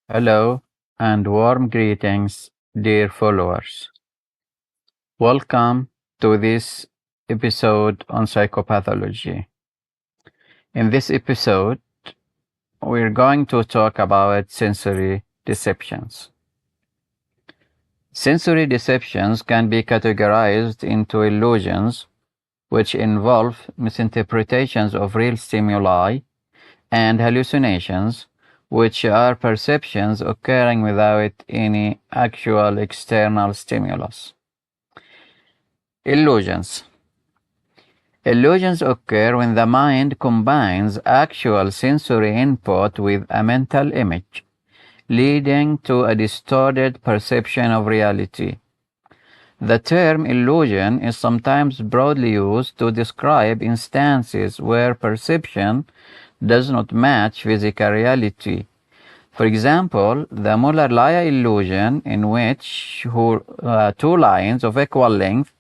Hello and warm greetings, dear followers. Welcome to this episode on psychopathology. In this episode, we're going to talk about sensory deceptions. Sensory deceptions can be categorized into illusions, which involve misinterpretations of real stimuli, and hallucinations, which are perceptions occurring without any actual external stimulus. Illusions. Illusions occur when the mind combines actual sensory input with a mental image, leading to a distorted perception of reality. The term illusion is sometimes broadly used to describe instances where perception does not match physical reality. For example, the Muller-Laya illusion, in which two lines of equal length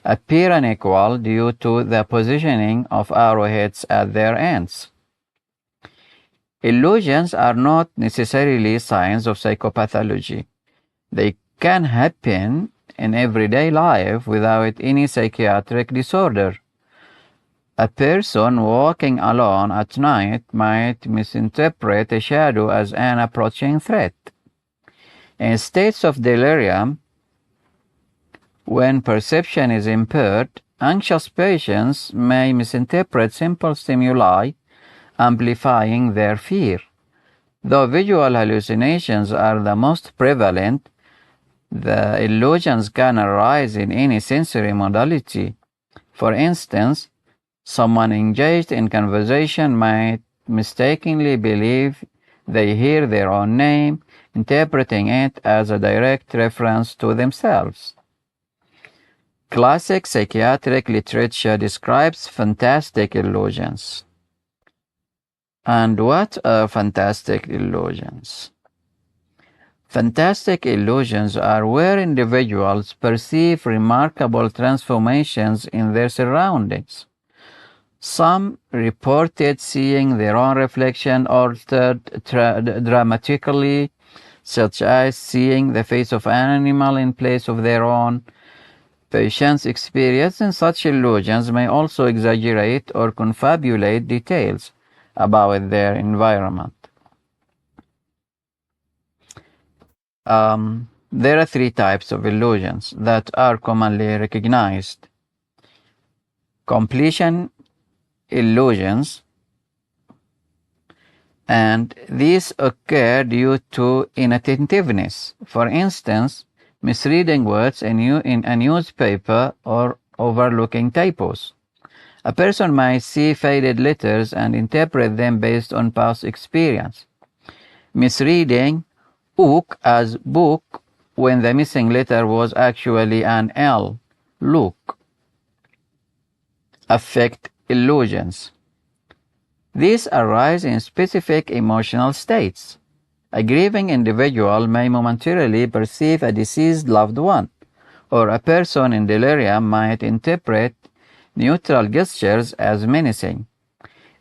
appear unequal due to the positioning of arrowheads at their ends. Illusions are not necessarily signs of psychopathology. They can happen in everyday life without any psychiatric disorder. A person walking alone at night might misinterpret a shadow as an approaching threat. In states of delirium, when perception is impaired, anxious patients may misinterpret simple stimuli, amplifying their fear. Though visual hallucinations are the most prevalent, the illusions can arise in any sensory modality. For instance, someone engaged in conversation might mistakenly believe they hear their own name, interpreting it as a direct reference to themselves. Classic psychiatric literature describes fantastic illusions. And what are fantastic illusions? Fantastic illusions are where individuals perceive remarkable transformations in their surroundings. Some reported seeing their own reflection altered dramatically, such as seeing the face of an animal in place of their own. Patients experiencing such illusions may also exaggerate or confabulate details about their environment. There are three types of illusions that are commonly recognized. Completion illusions, and these occur due to inattentiveness. For instance, misreading words in a newspaper or overlooking typos. A person might see faded letters and interpret them based on past experience. Misreading ook as book when the missing letter was actually an L, look. Affect illusions. These arise in specific emotional states. A grieving individual may momentarily perceive a deceased loved one, or a person in delirium might interpret neutral gestures as menacing.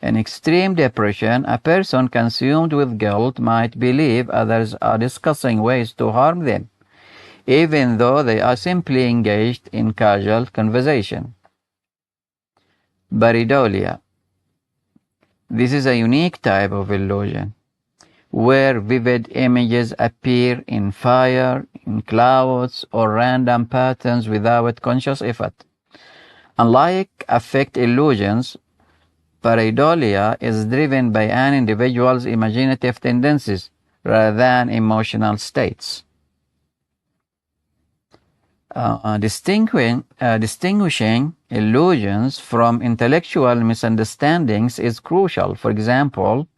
In extreme depression, a person consumed with guilt might believe others are discussing ways to harm them, even though they are simply engaged in casual conversation. Pareidolia. This is a unique type of illusion, where vivid images appear in fire, in clouds, or random patterns without conscious effort. Unlike affect illusions, pareidolia is driven by an individual's imaginative tendencies rather than emotional states. Distinguishing illusions from intellectual misunderstandings is crucial. For example,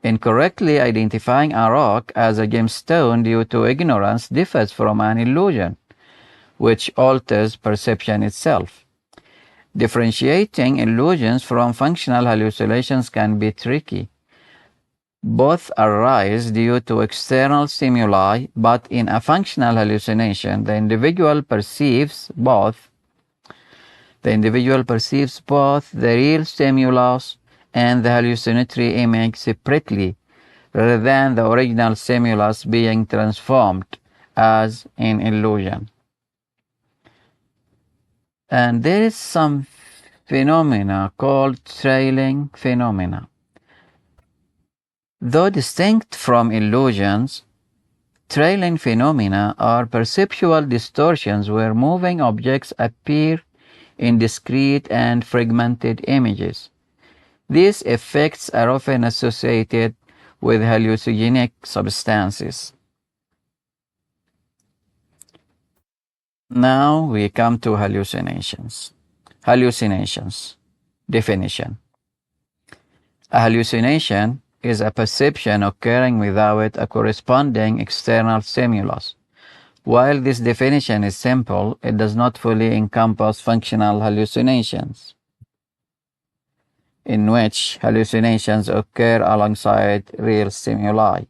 incorrectly identifying a rock as a gemstone due to ignorance differs from an illusion, which alters perception itself. Differentiating illusions from functional hallucinations can be tricky. Both arise due to external stimuli, but in a functional hallucination, the individual perceives both the real stimulus and the hallucinatory image separately, rather than the original stimulus being transformed as an illusion. And there is some phenomena called trailing phenomena. Though distinct from illusions, trailing phenomena are perceptual distortions where moving objects appear in discrete and fragmented images. These effects are often associated with hallucinogenic substances. Now we come to hallucinations. Hallucinations. Definition. A hallucination is a perception occurring without a corresponding external stimulus. While this definition is simple, it does not fully encompass functional hallucinations, in which hallucinations occur alongside real stimuli.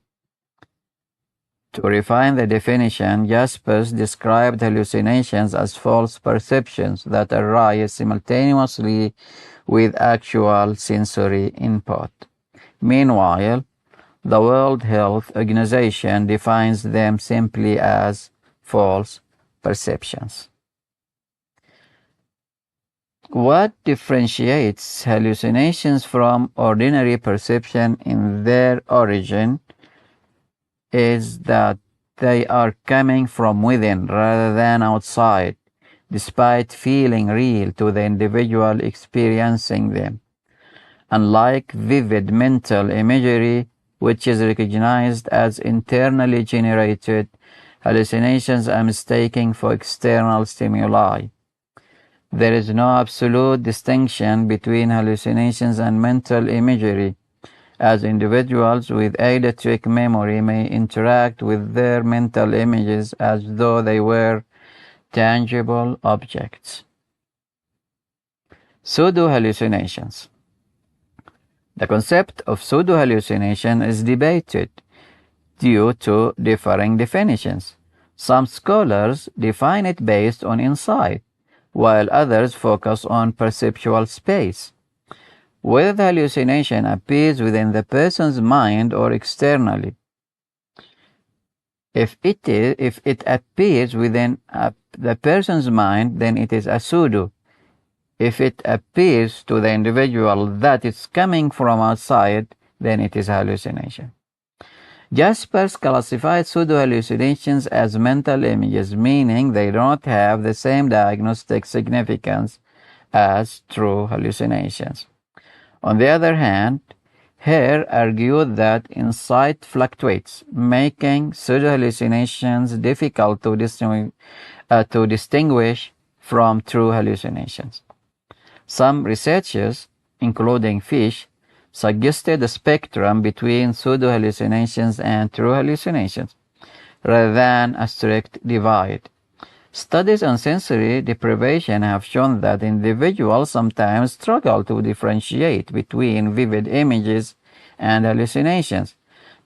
To refine the definition, Jaspers described hallucinations as false perceptions that arise simultaneously with actual sensory input. Meanwhile, the World Health Organization defines them simply as false perceptions. What differentiates hallucinations from ordinary perception in their origin is that they are coming from within rather than outside, despite feeling real to the individual experiencing them. Unlike vivid mental imagery, which is recognized as internally generated, hallucinations are mistaken for external stimuli. There is no absolute distinction between hallucinations and mental imagery, as individuals with eidetic memory may interact with their mental images as though they were tangible objects. Pseudo-hallucinations. The concept of pseudo-hallucination is debated due to differing definitions. Some scholars define it based on insight, while others focus on perceptual space. Whether the hallucination appears within the person's mind or externally. If it appears within the person's mind, then it is a pseudo. If it appears to the individual that it's coming from outside, then it is a hallucination. Jaspers classified pseudo-hallucinations as mental images, meaning they don't have the same diagnostic significance as true hallucinations. On the other hand, Hare argued that insight fluctuates, making pseudo-hallucinations difficult to distinguish from true hallucinations. Some researchers, including Fish, suggested a spectrum between pseudo-hallucinations and true hallucinations, rather than a strict divide. Studies on sensory deprivation have shown that individuals sometimes struggle to differentiate between vivid images and hallucinations,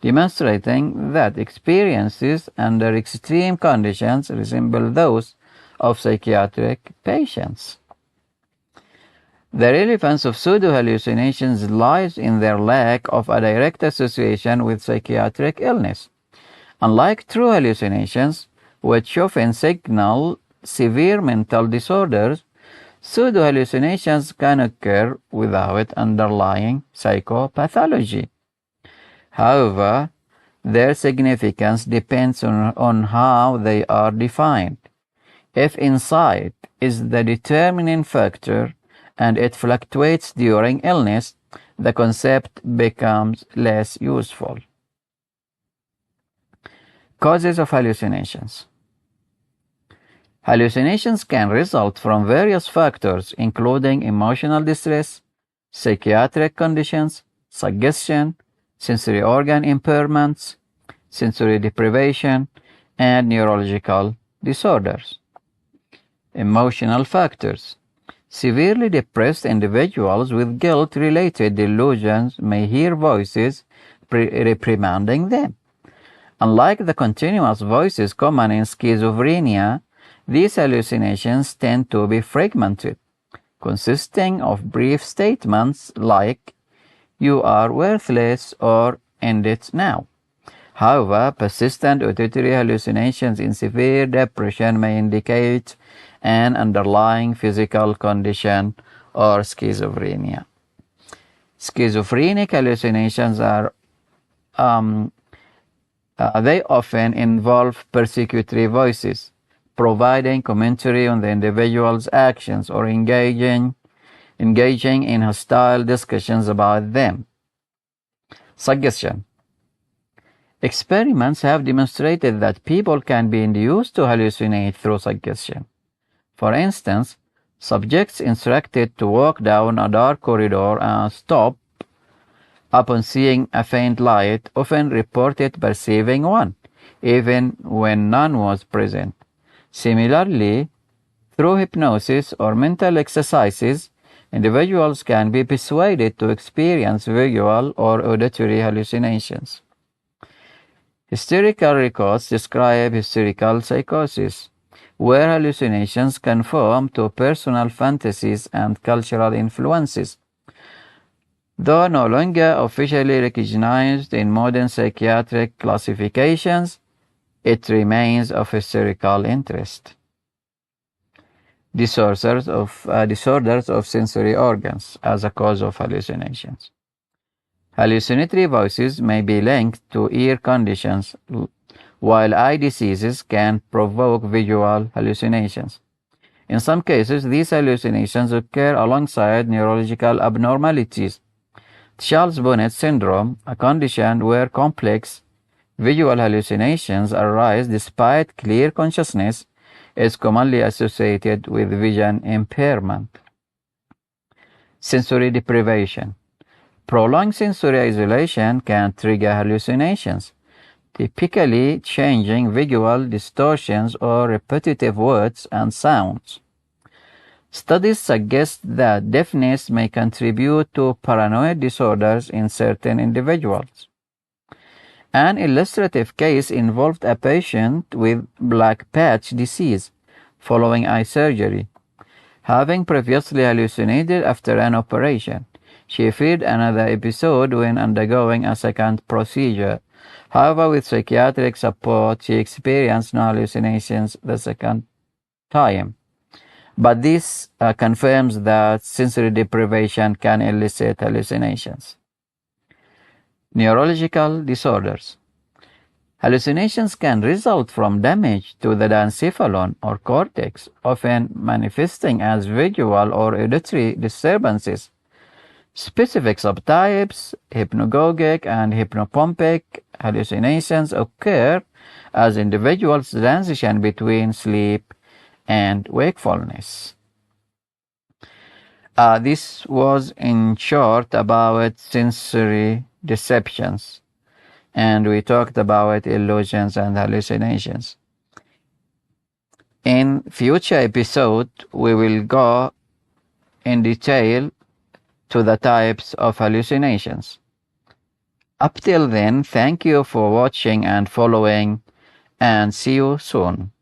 demonstrating that experiences under extreme conditions resemble those of psychiatric patients. The relevance of pseudo-hallucinations lies in their lack of a direct association with psychiatric illness. Unlike true hallucinations, which often signal severe mental disorders, pseudo-hallucinations can occur without underlying psychopathology. However, their significance depends on how they are defined. If insight is the determining factor and it fluctuates during illness, the concept becomes less useful. Causes of hallucinations. Hallucinations can result from various factors, including emotional distress, psychiatric conditions, suggestion, sensory organ impairments, sensory deprivation, and neurological disorders. Emotional factors. Severely depressed individuals with guilt-related delusions may hear voices reprimanding them. Unlike the continuous voices common in schizophrenia, these hallucinations tend to be fragmented, consisting of brief statements like, "You are worthless," or end it now. However, persistent auditory hallucinations in severe depression may indicate an underlying physical condition or schizophrenia. Schizophrenic hallucinations they often involve persecutory voices, providing commentary on the individual's actions or engaging in hostile discussions about them. Suggestion. Experiments have demonstrated that people can be induced to hallucinate through suggestion. For instance, subjects instructed to walk down a dark corridor and stop upon seeing a faint light often reported perceiving one, even when none was present. Similarly, through hypnosis or mental exercises, individuals can be persuaded to experience visual or auditory hallucinations. Hysterical records describe hysterical psychosis, where hallucinations conform to personal fantasies and cultural influences. Though no longer officially recognized in modern psychiatric classifications, it remains of historical interest. Disorders of sensory organs as a cause of hallucinations. Hallucinatory voices may be linked to ear conditions, while eye diseases can provoke visual hallucinations. In some cases, these hallucinations occur alongside neurological abnormalities. Charles-Bonnet syndrome, a condition where complex visual hallucinations arise despite clear consciousness, is commonly associated with vision impairment. Sensory deprivation. Prolonged sensory isolation can trigger hallucinations, typically changing visual distortions or repetitive words and sounds. Studies suggest that deafness may contribute to paranoid disorders in certain individuals. An illustrative case involved a patient with black patch disease following eye surgery. Having previously hallucinated after an operation, she feared another episode when undergoing a second procedure. However, with psychiatric support, she experienced no hallucinations the second time. But this confirms that sensory deprivation can elicit hallucinations. Neurological disorders. Hallucinations can result from damage to the diencephalon or cortex, often manifesting as visual or auditory disturbances. Specific subtypes, hypnagogic and hypnopompic hallucinations occur as individuals transition between sleep and wakefulness. This was in short about sensory deceptions, and we talked about illusions and hallucinations. In future episodes, we will go in detail to the types of hallucinations. Up till then, thank you for watching and following, and see you soon.